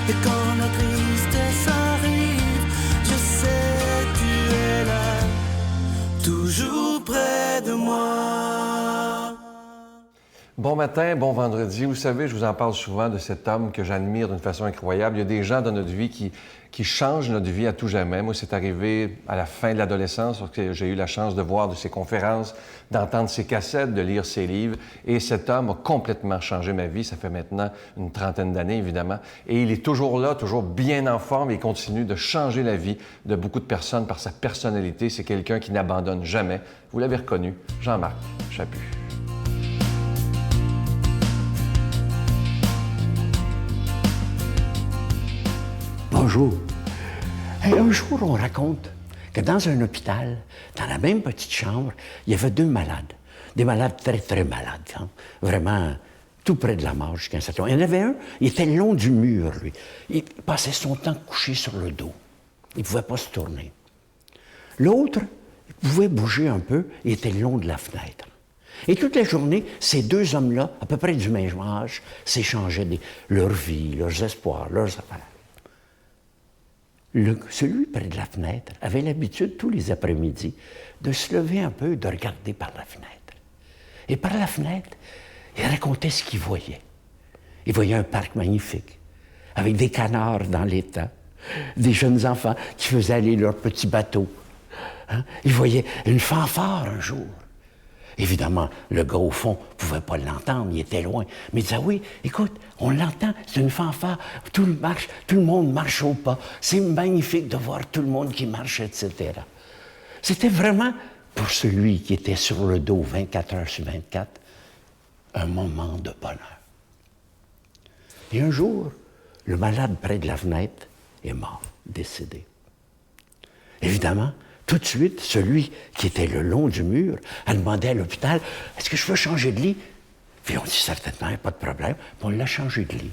Et quand la tristesse arrive, je sais tu es là, toujours près de moi. Bon matin, bon vendredi. Vous savez, je vous en parle souvent de cet homme que j'admire d'une façon incroyable. Il y a des gens dans notre vie qui changent notre vie à tout jamais. Moi, c'est arrivé à la fin de l'adolescence, lorsque j'ai eu la chance de voir de ses conférences, d'entendre ses cassettes, de lire ses livres. Et cet homme a complètement changé ma vie. Ça fait maintenant une trentaine d'années, évidemment. Et il est toujours là, toujours bien en forme et il continue de changer la vie de beaucoup de personnes par sa personnalité. C'est quelqu'un qui n'abandonne jamais. Vous l'avez reconnu, Jean-Marc Chaput. Bonjour. Un jour, on raconte que dans un hôpital, dans la même petite chambre, il y avait deux malades. Des malades très, très malades. Hein? Vraiment tout près de la mort jusqu'à un certain moment. Il y en avait un, il était le long du mur, lui. Il passait son temps couché sur le dos. Il ne pouvait pas se tourner. L'autre, il pouvait bouger un peu, il était le long de la fenêtre. Et toute la journée, ces deux hommes-là, à peu près du même âge, s'échangeaient leur vie, leurs espoirs, leurs affaires. Celui près de la fenêtre avait l'habitude, tous les après-midi, de se lever un peu et de regarder par la fenêtre. Et par la fenêtre, il racontait ce qu'il voyait. Il voyait un parc magnifique, avec des canards dans l'étang, des jeunes enfants qui faisaient aller leurs petits bateaux. Hein? Il voyait une fanfare un jour. Évidemment, le gars, au fond, ne pouvait pas l'entendre, il était loin. Mais il disait, oui, écoute, on l'entend, c'est une fanfare, tout le monde marche au pas. C'est magnifique de voir tout le monde qui marche, etc. C'était vraiment, pour celui qui était sur le dos 24 heures sur 24, un moment de bonheur. Et un jour, le malade près de la fenêtre est mort, décédé. Évidemment, tout de suite, celui qui était le long du mur a demandé à l'hôpital « Est-ce que je peux changer de lit? » Puis on dit certainement, il n'y a pas de problème. Puis on l'a changé de lit.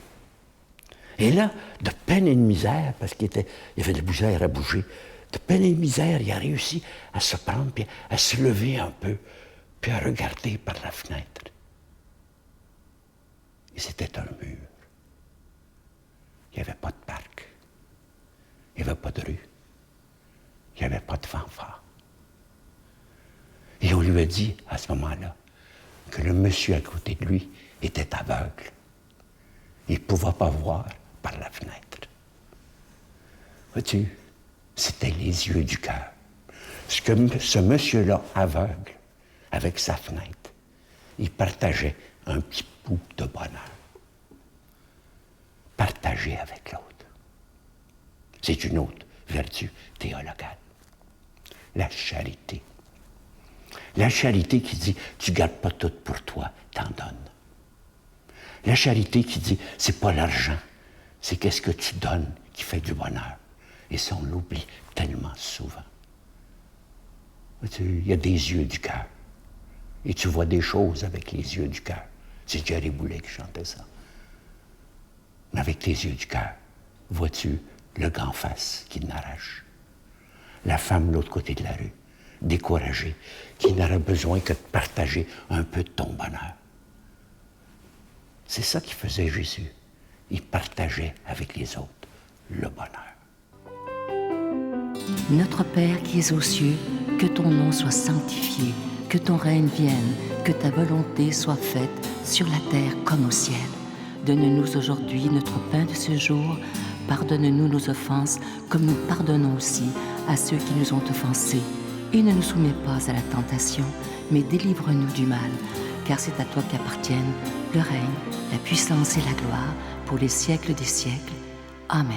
Et là, de peine et de misère, parce qu'il y avait de la misère à bouger, de peine et de misère, il a réussi à se prendre, puis à se lever un peu, puis à regarder par la fenêtre. Et c'était un mur. Il n'y avait pas de parc. Il n'y avait pas de rue. Il n'y avait pas de fanfare. Et on lui a dit, à ce moment-là, que le monsieur à côté de lui était aveugle. Il ne pouvait pas voir par la fenêtre. Vois-tu, c'était les yeux du cœur. Ce monsieur-là, aveugle, avec sa fenêtre, il partageait un petit bout de bonheur. Partager avec l'autre. C'est une autre vertu théologale. La charité. La charité qui dit, tu ne gardes pas tout pour toi, t'en donnes. La charité qui dit, c'est pas l'argent, c'est qu'est-ce que tu donnes qui fait du bonheur. Et ça, on l'oublie tellement souvent. Il y a des yeux du cœur. Et tu vois des choses avec les yeux du cœur. C'est Jerry Boulet qui chantait ça. Mais avec tes yeux du cœur, vois-tu le gars en face qui n'arrache. La femme de l'autre côté de la rue, découragée, qui n'aurait besoin que de partager un peu de ton bonheur. C'est ça qu'il faisait Jésus. Il partageait avec les autres le bonheur. Notre Père qui es aux cieux, que ton nom soit sanctifié, que ton règne vienne, que ta volonté soit faite sur la terre comme au ciel. Donne-nous aujourd'hui notre pain de ce jour. Pardonne-nous nos offenses, comme nous pardonnons aussi à ceux qui nous ont offensés. Et ne nous soumets pas à la tentation, mais délivre-nous du mal, car c'est à toi qu'appartiennent le règne, la puissance et la gloire, pour les siècles des siècles. Amen.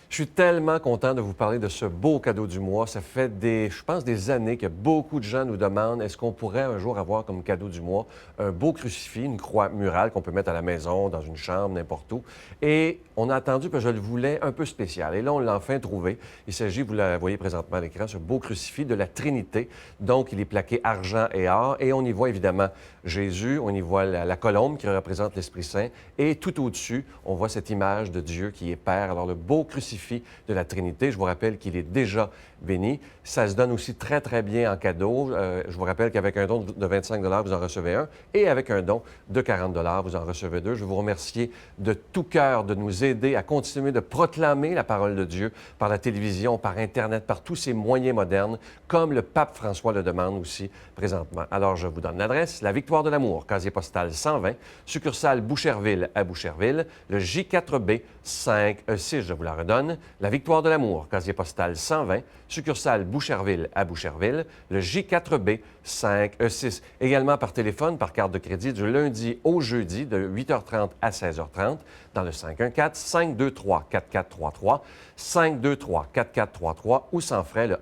Je suis tellement content de vous parler de ce beau cadeau du mois. Ça fait je pense, des années que beaucoup de gens nous demandent est-ce qu'on pourrait un jour avoir comme cadeau du mois un beau crucifix, une croix murale qu'on peut mettre à la maison, dans une chambre, n'importe où. Et on a attendu que je le voulais un peu spécial. Et là, on l'a enfin trouvé. Il s'agit, vous la voyez présentement à l'écran, ce beau crucifix de la Trinité. Donc, il est plaqué argent et or. Et on y voit évidemment Jésus, on y voit la colombe qui représente l'Esprit Saint. Et tout au-dessus, on voit cette image de Dieu qui est Père. Alors, le beau crucifix crucifix de la Trinité. Je vous rappelle qu'il est déjà béni. Ça se donne aussi très, très bien en cadeau. Je vous rappelle qu'avec un don de 25 vous en recevez un et avec un don de 40 vous en recevez deux. Je veux vous remercier de tout cœur de nous aider à continuer de proclamer la parole de Dieu par la télévision, par Internet, par tous ces moyens modernes, comme le pape François le demande aussi présentement. Alors, je vous donne l'adresse, la Victoire de l'amour, casier postal 120, succursale Boucherville à Boucherville, le J4B 5E6, je vous la redonne, la Victoire de l'amour, casier postal 120, succursale Boucherville à Boucherville, le J4B 5E6. Également par téléphone, par carte de crédit, du lundi au jeudi, de 8h30 à 16h30, dans le 514-523-4433, 523-4433 ou sans frais, le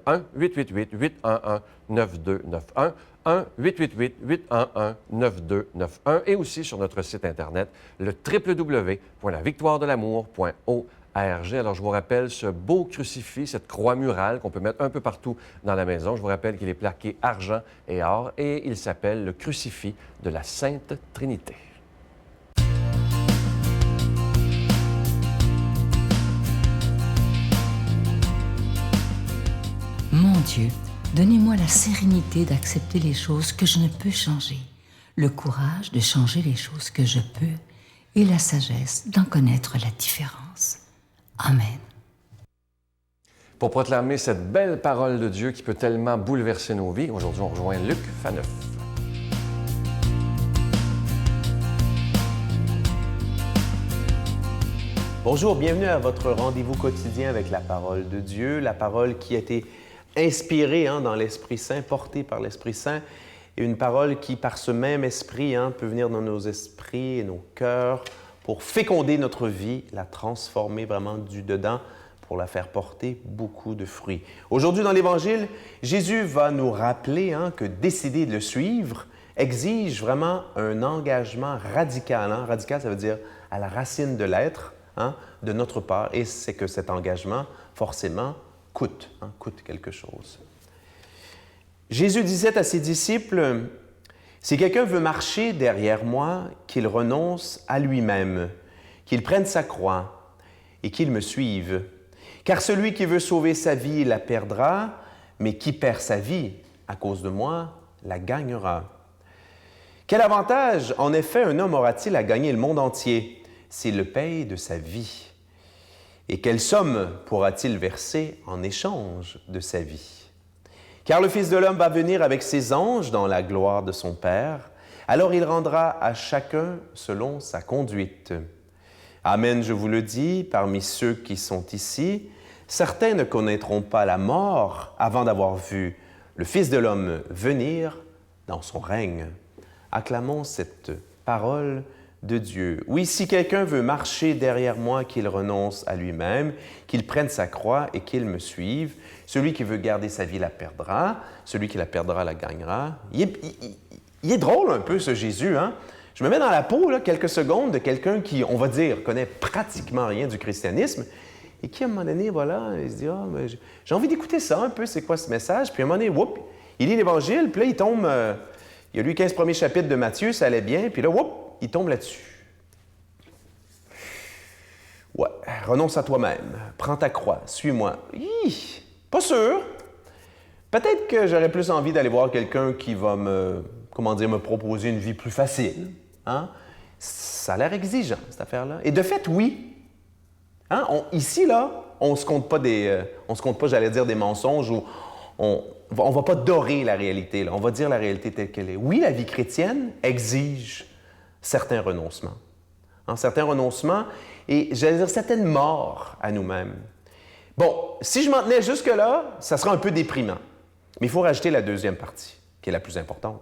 1-888-811-9291, 1-888-811-9291 et aussi sur notre site Internet, le www.lavictoiredelamour.org. Alors, je vous rappelle ce beau crucifix, cette croix murale qu'on peut mettre un peu partout dans la maison. Je vous rappelle qu'il est plaqué argent et or et il s'appelle le crucifix de la Sainte Trinité. Mon Dieu, donnez-moi la sérénité d'accepter les choses que je ne peux changer, le courage de changer les choses que je peux et la sagesse d'en connaître la différence. Amen. Pour proclamer cette belle parole de Dieu qui peut tellement bouleverser nos vies, aujourd'hui on rejoint Luc Faneuf. Bonjour, bienvenue à votre rendez-vous quotidien avec la parole de Dieu, la parole qui a été inspirée dans l'Esprit Saint, portée par l'Esprit Saint, et une parole qui, par ce même esprit, peut venir dans nos esprits et nos cœurs pour féconder notre vie, la transformer vraiment du dedans, pour la faire porter beaucoup de fruits. Aujourd'hui, dans l'Évangile, Jésus va nous rappeler que décider de le suivre exige vraiment un engagement radical. Radical, ça veut dire à la racine de l'être, de notre part, et c'est que cet engagement, forcément, coûte quelque chose. Jésus disait à ses disciples, « Si quelqu'un veut marcher derrière moi, qu'il renonce à lui-même, qu'il prenne sa croix et qu'il me suive. Car celui qui veut sauver sa vie la perdra, mais qui perd sa vie à cause de moi la gagnera. Quel avantage, en effet, un homme aura-t-il à gagner le monde entier s'il le paye de sa vie? Et quelle somme pourra-t-il verser en échange de sa vie? Car le Fils de l'homme va venir avec ses anges dans la gloire de son Père. Alors il rendra à chacun selon sa conduite. Amen, je vous le dis, parmi ceux qui sont ici, certains ne connaîtront pas la mort avant d'avoir vu le Fils de l'homme venir dans son règne. » Acclamons cette parole de Dieu. Oui, si quelqu'un veut marcher derrière moi, qu'il renonce à lui-même, qu'il prenne sa croix et qu'il me suive. Celui qui veut garder sa vie la perdra, celui qui la perdra la gagnera. Il est drôle un peu ce Jésus, Je me mets dans la peau, quelques secondes, de quelqu'un qui, on va dire, connaît pratiquement rien du christianisme et qui, à un moment donné, voilà, il se dit « Ah, mais j'ai envie d'écouter ça un peu, c'est quoi ce message? » Puis à un moment donné, whoop, il lit l'Évangile, puis là, il tombe, il a lu 15 premiers chapitres de Matthieu, ça allait bien, puis là, whoop, il tombe là-dessus. Ouais, renonce à toi-même, prends ta croix, suis-moi. Pas sûr. Peut-être que j'aurais plus envie d'aller voir quelqu'un qui va me proposer une vie plus facile. Ça a l'air exigeant, cette affaire-là. Et de fait, oui. Ici, là, on ne se compte pas, j'allais dire, des mensonges ou on ne va pas dorer la réalité. Là. On va dire la réalité telle qu'elle est. Oui, la vie chrétienne exige certains renoncements. Certains renoncements et, j'allais dire, certaines morts à nous-mêmes. Bon, si je m'en tenais jusque-là, ça sera un peu déprimant. Mais il faut rajouter la deuxième partie, qui est la plus importante.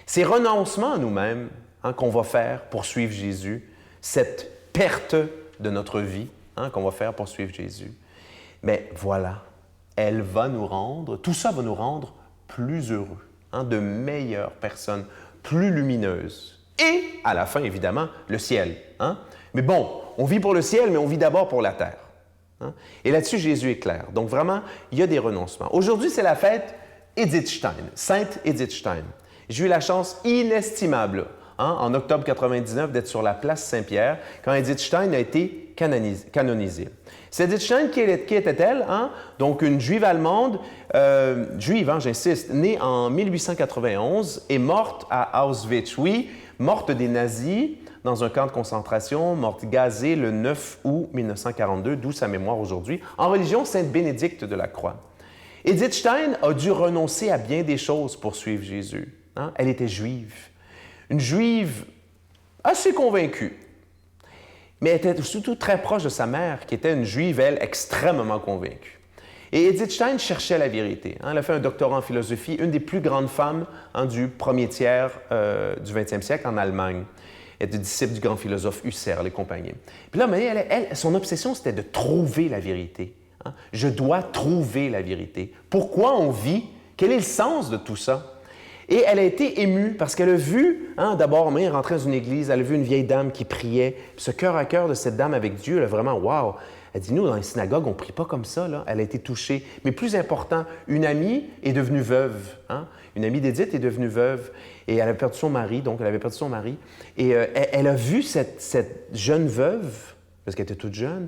Ces renoncements à nous-mêmes qu'on va faire pour suivre Jésus, cette perte de notre vie qu'on va faire pour suivre Jésus, mais voilà, tout ça va nous rendre plus heureux, de meilleures personnes, plus lumineuses. Et, à la fin, évidemment, le ciel. Mais bon, on vit pour le ciel, mais on vit d'abord pour la terre. Et là-dessus, Jésus est clair. Donc vraiment, il y a des renoncements. Aujourd'hui, c'est la fête Edith Stein, Sainte Edith Stein. J'ai eu la chance inestimable, en octobre 99, d'être sur la place Saint-Pierre, quand Edith Stein a été canonisée. Edith Stein, qui était-elle? Hein? Donc, une juive allemande, j'insiste, née en 1891 et morte à Auschwitz. Oui, morte des nazis dans un camp de concentration, morte gazée le 9 août 1942, d'où sa mémoire aujourd'hui, en religion Sainte Bénédicte de la Croix. Edith Stein a dû renoncer à bien des choses pour suivre Jésus. Hein? Elle était juive. Une juive assez convaincue. Mais elle était surtout très proche de sa mère, qui était une juive, elle, extrêmement convaincue. Et Edith Stein cherchait la vérité. Hein? Elle a fait un doctorat en philosophie, une des plus grandes femmes du premier tiers du 20e siècle en Allemagne. Elle était disciple du grand philosophe Husserl et compagnie. Puis là, son obsession, c'était de trouver la vérité. Hein? Je dois trouver la vérité. Pourquoi on vit? Quel est le sens de tout ça? Et elle a été émue parce qu'elle a vu, hein, d'abord, elle rentrait dans une église, elle a vu une vieille dame qui priait. Puis ce cœur à cœur de cette dame avec Dieu, elle a vraiment, wow! Elle dit, nous, dans les synagogues, on ne prie pas comme ça, là. Elle a été touchée. Mais plus important, une amie est devenue veuve. Hein? Une amie d'Édith est devenue veuve. Et elle a perdu son mari, donc elle avait perdu son mari. Et elle a vu cette jeune veuve, parce qu'elle était toute jeune,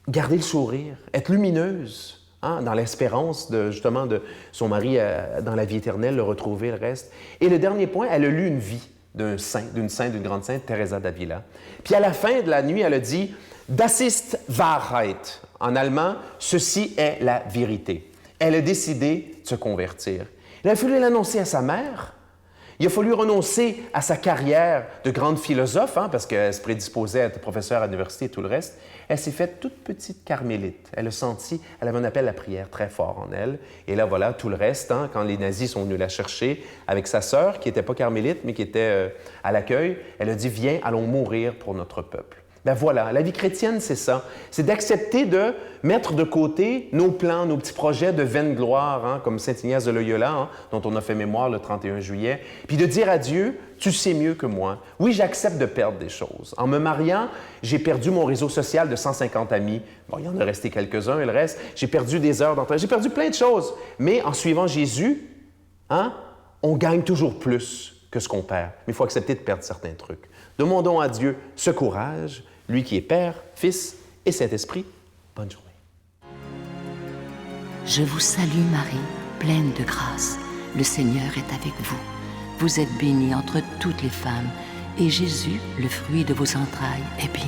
garder le sourire, être lumineuse. Hein, dans l'espérance justement de son mari dans la vie éternelle, le retrouver, le reste. Et le dernier point, elle a lu une vie d'une grande sainte, Teresa d'Avila. Puis à la fin de la nuit, elle a dit « Das ist Wahrheit ». En allemand, « Ceci est la vérité ». Elle a décidé de se convertir. Il a fallu l'annoncer à sa mère. Il a fallu renoncer à sa carrière de grande philosophe, hein, parce qu'elle se prédisposait à être professeure à l'université et tout le reste. Elle s'est faite toute petite carmélite. Elle a senti, elle avait un appel à la prière très fort en elle. Et là, voilà, tout le reste, hein, quand les nazis sont venus la chercher avec sa sœur, qui n'était pas carmélite, mais qui était à l'accueil, elle a dit « Viens, allons mourir pour notre peuple ». Ben voilà, la vie chrétienne, c'est ça. C'est d'accepter de mettre de côté nos plans, nos petits projets de vaine gloire, hein, comme Saint Ignace de Loyola, hein, dont on a fait mémoire le 31 juillet, puis de dire à Dieu, tu sais mieux que moi. Oui, j'accepte de perdre des choses. En me mariant, j'ai perdu mon réseau social de 150 amis. Bon, il y en a resté quelques-uns, et le reste, j'ai perdu des heures d'entraînement. J'ai perdu plein de choses. Mais en suivant Jésus, hein, on gagne toujours plus que ce qu'on perd. Mais il faut accepter de perdre certains trucs. Demandons à Dieu ce courage, lui qui est Père, Fils et Saint-Esprit. Bonne journée. Je vous salue Marie, pleine de grâce. Le Seigneur est avec vous. Vous êtes bénie entre toutes les femmes, et Jésus, le fruit de vos entrailles, est béni.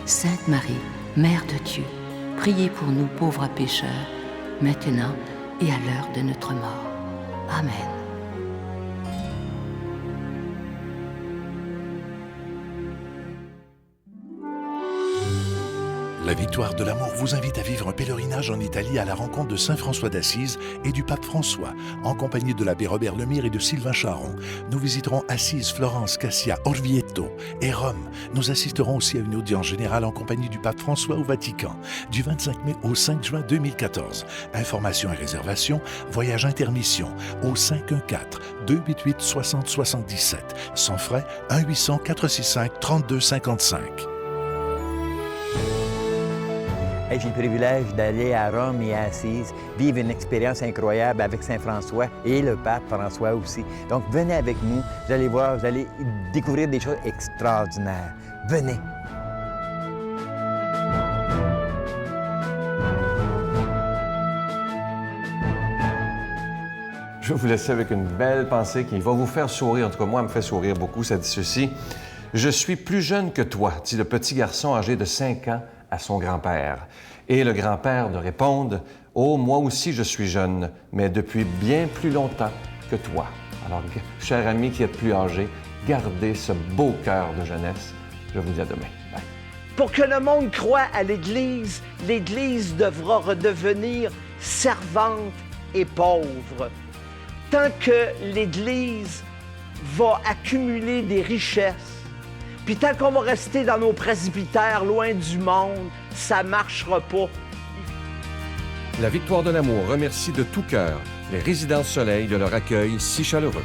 Sainte Marie, Mère de Dieu, priez pour nous pauvres pécheurs, maintenant et à l'heure de notre mort. Amen. La Victoire de l'amour vous invite à vivre un pèlerinage en Italie à la rencontre de Saint François d'Assise et du pape François, en compagnie de l'abbé Robert Lemire et de Sylvain Charon. Nous visiterons Assise, Florence, Cassia, Orvieto et Rome. Nous assisterons aussi à une audience générale en compagnie du pape François au Vatican, du 25 mai au 5 juin 2014. Informations et réservations, voyage intermission au 514-288-6077. Sans frais, 1-800-465-3255. J'ai le privilège d'aller à Rome et à Assise, vivre une expérience incroyable avec Saint François et le pape François aussi. Donc venez avec nous, vous allez voir, vous allez découvrir des choses extraordinaires. Venez! Je vais vous laisser avec une belle pensée qui va vous faire sourire. En tout cas, moi, elle me fait sourire beaucoup. Ça dit ceci. « Je suis plus jeune que toi, dit le petit garçon âgé de 5 ans à son grand-père. Et le grand-père de répondre, « Oh, moi aussi je suis jeune, mais depuis bien plus longtemps que toi. » Alors, cher ami qui êtes plus âgé, gardez ce beau cœur de jeunesse. Je vous dis à demain. Bye. Pour que le monde croie à l'Église, l'Église devra redevenir servante et pauvre. Tant que l'Église va accumuler des richesses, puis tant qu'on va rester dans nos presbytères, loin du monde, ça ne marchera pas. La Victoire de l'amour remercie de tout cœur les Résidences Soleil de leur accueil si chaleureux.